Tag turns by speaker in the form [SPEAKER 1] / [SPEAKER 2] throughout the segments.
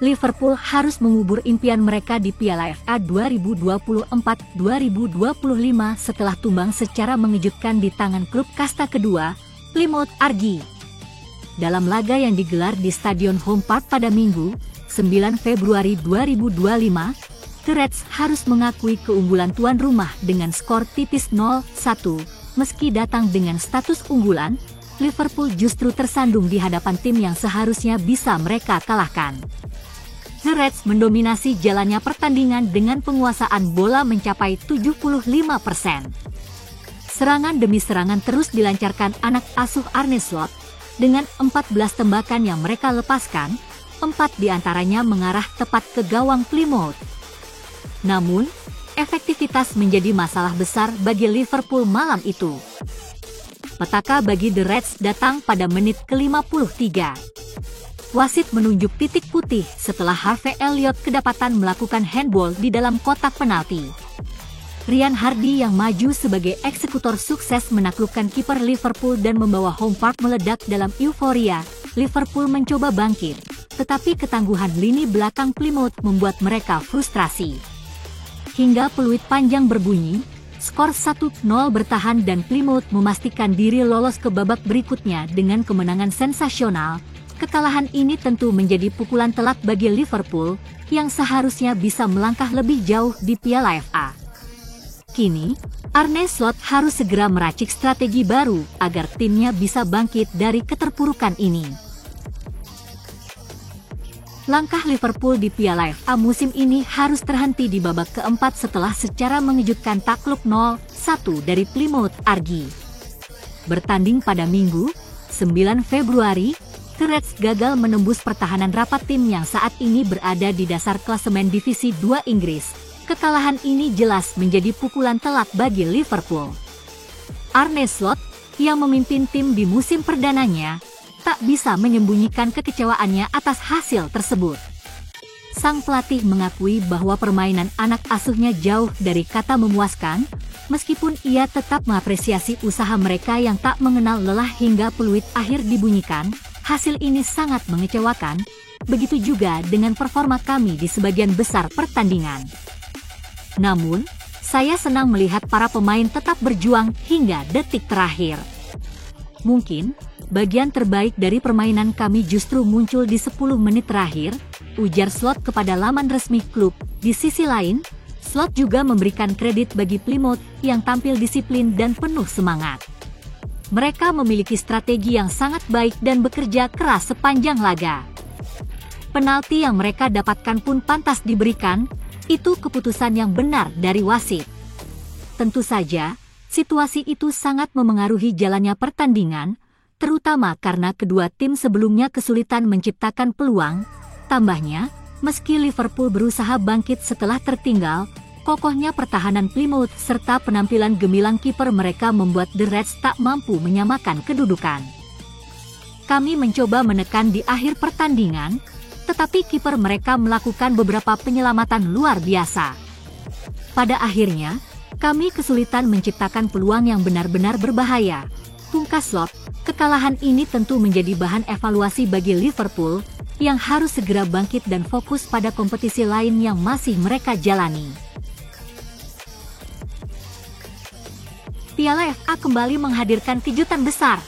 [SPEAKER 1] Liverpool harus mengubur impian mereka di Piala FA 2024-2025 setelah tumbang secara mengejutkan di tangan klub kasta kedua, Plymouth Argyle. Dalam laga yang digelar di Stadion Home Park pada Minggu, 9 Februari 2025, The Reds harus mengakui keunggulan tuan rumah dengan skor tipis 0-1. Meski datang dengan status unggulan, Liverpool justru tersandung di hadapan tim yang seharusnya bisa mereka kalahkan. The Reds mendominasi jalannya pertandingan dengan penguasaan bola mencapai 75%. Serangan demi serangan terus dilancarkan anak asuh Arne Slot, dengan 14 tembakan yang mereka lepaskan, 4 diantaranya mengarah tepat ke gawang Plymouth. Namun, efektivitas menjadi masalah besar bagi Liverpool malam itu. Petaka bagi The Reds datang pada menit ke-53. Wasit menunjuk titik putih setelah Harvey Elliott kedapatan melakukan handball di dalam kotak penalti. Ryan Hardy yang maju sebagai eksekutor sukses menaklukkan kiper Liverpool dan membawa Home Park meledak dalam euforia. Liverpool mencoba bangkit, tetapi ketangguhan lini belakang Plymouth membuat mereka frustrasi. Hingga peluit panjang berbunyi, skor 1-0 bertahan dan Plymouth memastikan diri lolos ke babak berikutnya dengan kemenangan sensasional. Kekalahan ini tentu menjadi pukulan telak bagi Liverpool, yang seharusnya bisa melangkah lebih jauh di Piala FA. Kini, Arne Slot harus segera meracik strategi baru agar timnya bisa bangkit dari keterpurukan ini. Langkah Liverpool di Piala FA musim ini harus terhenti di babak keempat setelah secara mengejutkan takluk 0-1 dari Plymouth Argyle. Bertanding pada Minggu, 9 Februari, The Reds gagal menembus pertahanan rapat tim yang saat ini berada di dasar klasemen Divisi 2 Inggris. Kekalahan ini jelas menjadi pukulan telak bagi Liverpool. Arne Slot, yang memimpin tim di musim perdananya, tak bisa menyembunyikan kekecewaannya atas hasil tersebut. Sang pelatih mengakui bahwa permainan anak asuhnya jauh dari kata memuaskan, meskipun ia tetap mengapresiasi usaha mereka yang tak mengenal lelah hingga peluit akhir dibunyikan. Hasil ini sangat mengecewakan, begitu juga dengan performa kami di sebagian besar pertandingan. Namun, saya senang melihat para pemain tetap berjuang hingga detik terakhir. Mungkin, bagian terbaik dari permainan kami justru muncul di 10 menit terakhir, ujar Slot kepada laman resmi klub. Di sisi lain, Slot juga memberikan kredit bagi Plymouth yang tampil disiplin dan penuh semangat. Mereka memiliki strategi yang sangat baik dan bekerja keras sepanjang laga. Penalti yang mereka dapatkan pun pantas diberikan, itu keputusan yang benar dari wasit. Tentu saja, situasi itu sangat memengaruhi jalannya pertandingan, terutama karena kedua tim sebelumnya kesulitan menciptakan peluang. Tambahnya, meski Liverpool berusaha bangkit setelah tertinggal, kokohnya pertahanan Plymouth serta penampilan gemilang kiper mereka membuat The Reds tak mampu menyamakan kedudukan. Kami mencoba menekan di akhir pertandingan, tetapi kiper mereka melakukan beberapa penyelamatan luar biasa. Pada akhirnya, kami kesulitan menciptakan peluang yang benar-benar berbahaya. Pungkas Slot, kekalahan ini tentu menjadi bahan evaluasi bagi Liverpool, yang harus segera bangkit dan fokus pada kompetisi lain yang masih mereka jalani. Piala FA kembali menghadirkan kejutan besar.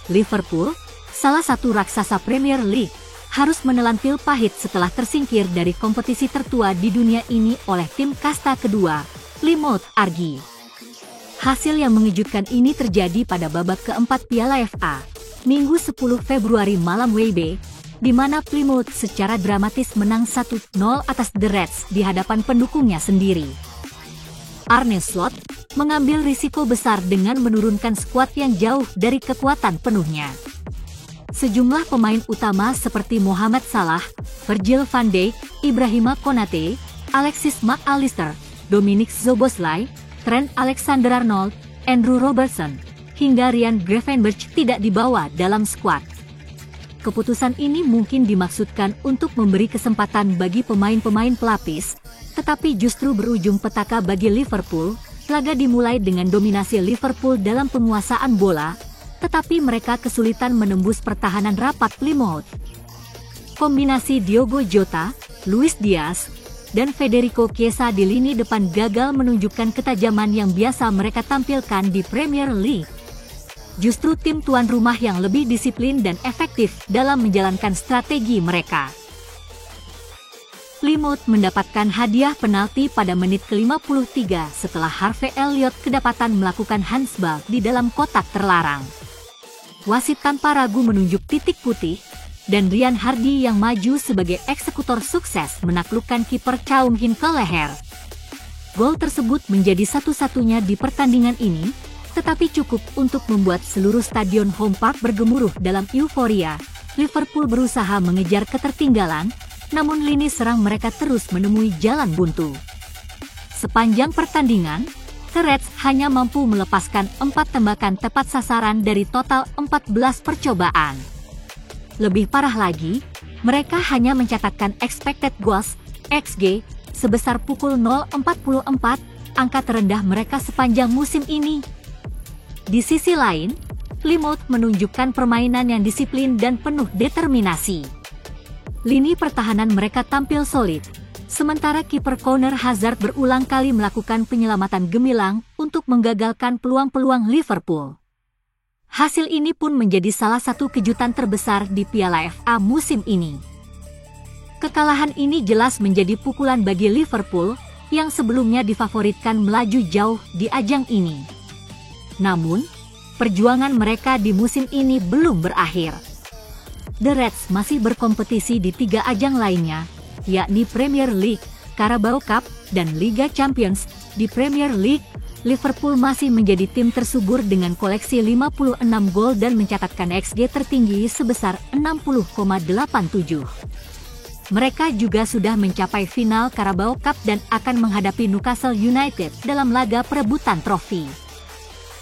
[SPEAKER 1] Liverpool, salah satu raksasa Premier League, harus menelan pil pahit setelah tersingkir dari kompetisi tertua di dunia ini oleh tim kasta kedua, Plymouth Argyle. Hasil yang mengejutkan ini terjadi pada babak keempat Piala FA, Minggu 10 Februari malam WIB, di mana Plymouth secara dramatis menang 1-0 atas The Reds di hadapan pendukungnya sendiri. Arne Slot mengambil risiko besar dengan menurunkan skuad yang jauh dari kekuatan penuhnya. Sejumlah pemain utama seperti Mohamed Salah, Virgil van Dijk, Ibrahima Konate, Alexis Mac Allister, Dominic Szoboszlai, Trent Alexander-Arnold, Andrew Robertson, hingga Ryan Gravenberch tidak dibawa dalam skuad. Keputusan ini mungkin dimaksudkan untuk memberi kesempatan bagi pemain-pemain pelapis, tetapi justru berujung petaka bagi Liverpool. Laga dimulai dengan dominasi Liverpool dalam penguasaan bola, tetapi mereka kesulitan menembus pertahanan rapat Plymouth. Kombinasi Diogo Jota, Luis Diaz, dan Federico Chiesa di lini depan gagal menunjukkan ketajaman yang biasa mereka tampilkan di Premier League. Justru tim tuan rumah yang lebih disiplin dan efektif dalam menjalankan strategi mereka. Plymouth mendapatkan hadiah penalti pada menit ke-53 setelah Harvey Elliott kedapatan melakukan handsball di dalam kotak terlarang. Wasit tanpa ragu menunjuk titik putih, dan Ryan Hardy yang maju sebagai eksekutor sukses menaklukkan kiper Chow Min ke leher. Gol tersebut menjadi satu-satunya di pertandingan ini, tetapi cukup untuk membuat seluruh stadion Home Park bergemuruh dalam euforia. Liverpool berusaha mengejar ketertinggalan, namun lini serang mereka terus menemui jalan buntu. Sepanjang pertandingan, The Reds hanya mampu melepaskan 4 tembakan tepat sasaran dari total 14 percobaan. Lebih parah lagi, mereka hanya mencatatkan expected goals, XG, sebesar pukul 0,44, angka terendah mereka sepanjang musim ini. Di sisi lain, Plymouth menunjukkan permainan yang disiplin dan penuh determinasi. Lini pertahanan mereka tampil solid, sementara kiper Conor Hazard berulang kali melakukan penyelamatan gemilang untuk menggagalkan peluang-peluang Liverpool. Hasil ini pun menjadi salah satu kejutan terbesar di Piala FA musim ini. Kekalahan ini jelas menjadi pukulan bagi Liverpool, yang sebelumnya difavoritkan melaju jauh di ajang ini. Namun, perjuangan mereka di musim ini belum berakhir. The Reds masih berkompetisi di 3 ajang lainnya, yakni Premier League, Carabao Cup, dan Liga Champions. Di Premier League, Liverpool masih menjadi tim tersubur dengan koleksi 56 gol dan mencatatkan XG tertinggi sebesar 60,87. Mereka juga sudah mencapai final Carabao Cup dan akan menghadapi Newcastle United dalam laga perebutan trofi.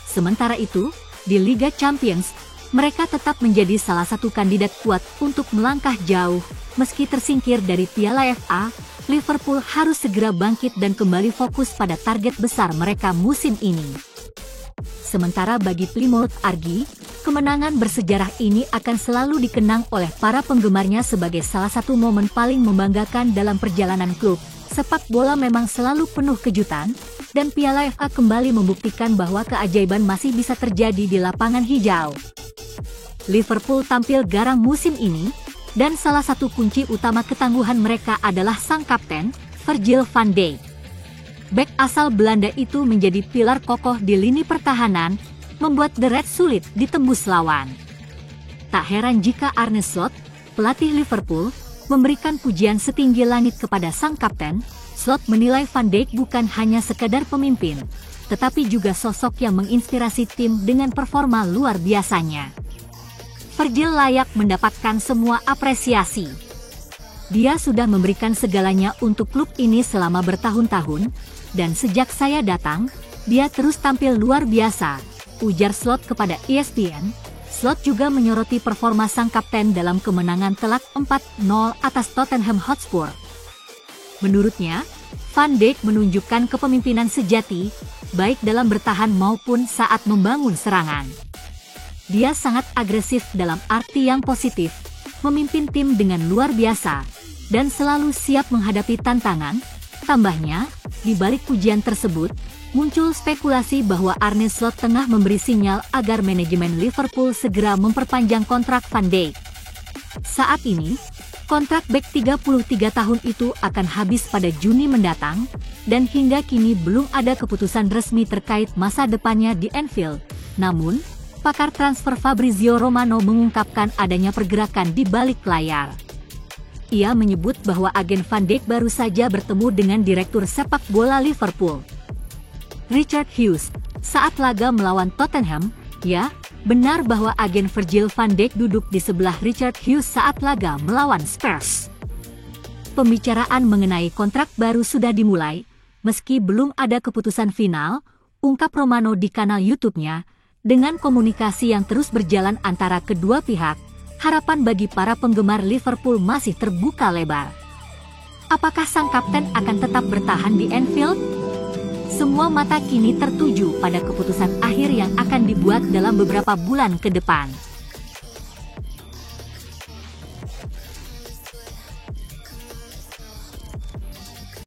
[SPEAKER 1] Sementara itu, di Liga Champions, mereka tetap menjadi salah satu kandidat kuat untuk melangkah jauh. Meski tersingkir dari Piala FA, Liverpool harus segera bangkit dan kembali fokus pada target besar mereka musim ini. Sementara bagi Plymouth Argy, kemenangan bersejarah ini akan selalu dikenang oleh para penggemarnya sebagai salah satu momen paling membanggakan dalam perjalanan klub. Sepak bola memang selalu penuh kejutan, dan Piala FA kembali membuktikan bahwa keajaiban masih bisa terjadi di lapangan hijau. Liverpool tampil garang musim ini, dan salah satu kunci utama ketangguhan mereka adalah sang kapten, Virgil van Dijk. Bek asal Belanda itu menjadi pilar kokoh di lini pertahanan, membuat The Reds sulit ditembus lawan. Tak heran jika Arne Slot, pelatih Liverpool, memberikan pujian setinggi langit kepada sang kapten. Slot menilai Van Dijk bukan hanya sekadar pemimpin, tetapi juga sosok yang menginspirasi tim dengan performa luar biasanya. Virgil layak mendapatkan semua apresiasi. Dia sudah memberikan segalanya untuk klub ini selama bertahun-tahun, dan sejak saya datang, dia terus tampil luar biasa, ujar Slot kepada ESPN. Slot juga menyoroti performa sang kapten dalam kemenangan telak 4-0 atas Tottenham Hotspur. Menurutnya, Van Dijk menunjukkan kepemimpinan sejati, baik dalam bertahan maupun saat membangun serangan. Dia sangat agresif dalam arti yang positif, memimpin tim dengan luar biasa, dan selalu siap menghadapi tantangan. Tambahnya, di balik pujian tersebut, muncul spekulasi bahwa Arne Slot tengah memberi sinyal agar manajemen Liverpool segera memperpanjang kontrak Van Dijk. Saat ini, kontrak bek 33 tahun itu akan habis pada Juni mendatang, dan hingga kini belum ada keputusan resmi terkait masa depannya di Anfield. Namun, pakar transfer Fabrizio Romano mengungkapkan adanya pergerakan di balik layar. Ia menyebut bahwa agen Van Dijk baru saja bertemu dengan direktur sepak bola Liverpool, Richard Hughes, saat laga melawan Tottenham. Ya, benar bahwa agen Virgil van Dijk duduk di sebelah Richard Hughes saat laga melawan Spurs. Pembicaraan mengenai kontrak baru sudah dimulai, meski belum ada keputusan final, ungkap Romano di kanal YouTube-nya. Dengan komunikasi yang terus berjalan antara kedua pihak, harapan bagi para penggemar Liverpool masih terbuka lebar. Apakah sang kapten akan tetap bertahan di Anfield? Semua mata kini tertuju pada keputusan akhir yang akan dibuat dalam beberapa bulan ke depan.